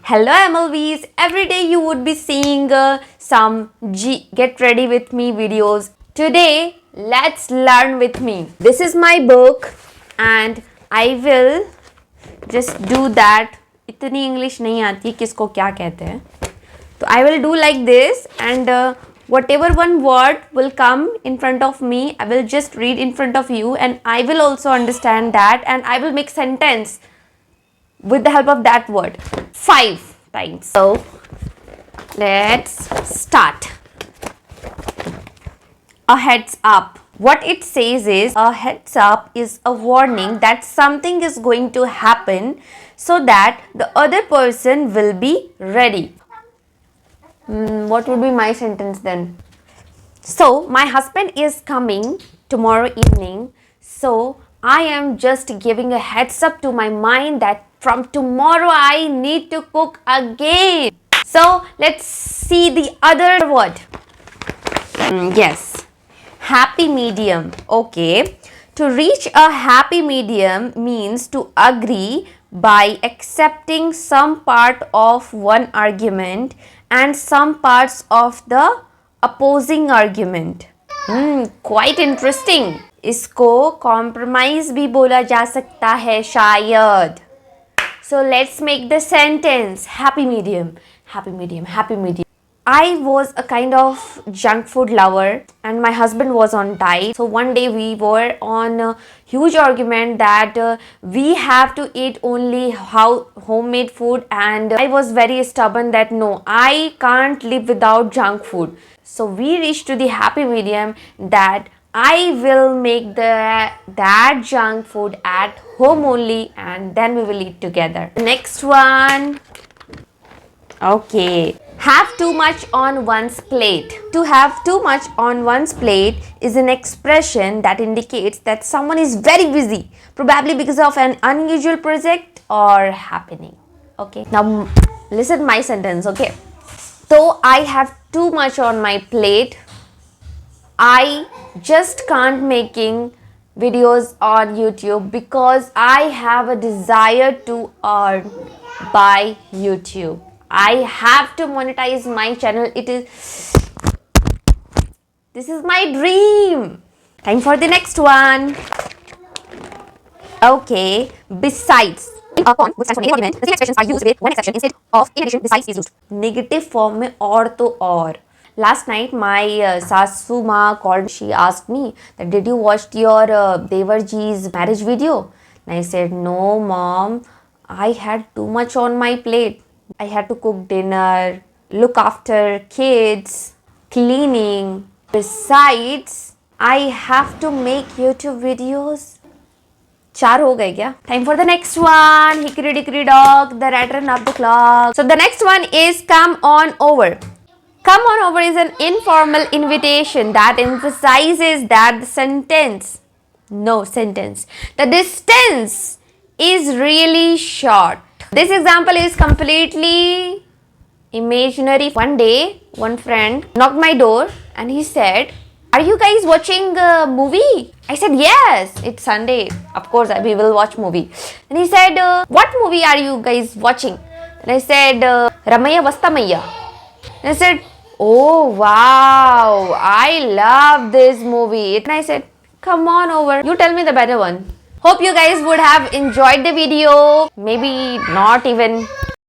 Hello MLVs, every day you would be seeing some get ready with me videos. Today, let's learn with me. This is my book and I will just do that. इतनी English नहीं आती किसको क्या कहते हैं. So I will do like this and whatever one word will come in front of me, I will just read in front of you and I will also understand that and I will make sentence with the help of that word 5 times. So let's start. A heads up. What it says is a heads up is a warning that something is going to happen so that the other person will be ready. What would be my sentence then? So my husband is coming tomorrow evening, so I am just giving a heads up to my mind that from tomorrow I need to cook again. So let's see the other word. Yes, happy medium. Okay, to reach a happy medium means to agree by accepting some part of one argument and some parts of the opposing argument. Quite interesting. इसको compromise भी बोला जा सकता है शायद. So let's make the sentence happy medium, happy medium, happy medium. I was a kind of junk food lover and my husband was on diet. So one day we were on a huge argument that we have to eat only homemade food, and I was very stubborn that no, I can't live without junk food. So we reached to the happy medium that I will make that junk food at home only and then we will eat together. Next one. Okay. Have too much on one's plate. To have too much on one's plate is an expression that indicates that someone is very busy, probably because of an unusual project or happening. Okay. Now listen my sentence, okay? So I have too much on my plate. I just can't making videos on YouTube because I have a desire to earn by YouTube. I have to monetize my channel. This is my dream. Time for the next one. Okay. Besides. Upon, which stands for negative argument, the same expressions are used with one exception instead of in addition besides is used. Negative form में और तो और. Last night my sasu ma called. She asked me that did you watch your Devarji's marriage video? And I said no mom, I had too much on my plate. I had to cook dinner, look after kids, cleaning. Besides, I have to make YouTube videos. 4 हो गए क्या? Time for the next one. Hickory dickory dock, the rat ran up the clock. So the next one is come on over. Come on over is an informal invitation that emphasizes that the distance is really short. This example is completely imaginary. One day, one friend knocked my door and he said, "Are you guys watching a movie?" I said, "Yes, it's Sunday. Of course, we will watch movie." And he said, "What movie are you guys watching?" And I said, "Ramaya Vastamaya." And I said, "Oh wow, I love this movie." And I said, "Come on over. You tell me the better one." Hope you guys would have enjoyed the video. Maybe not even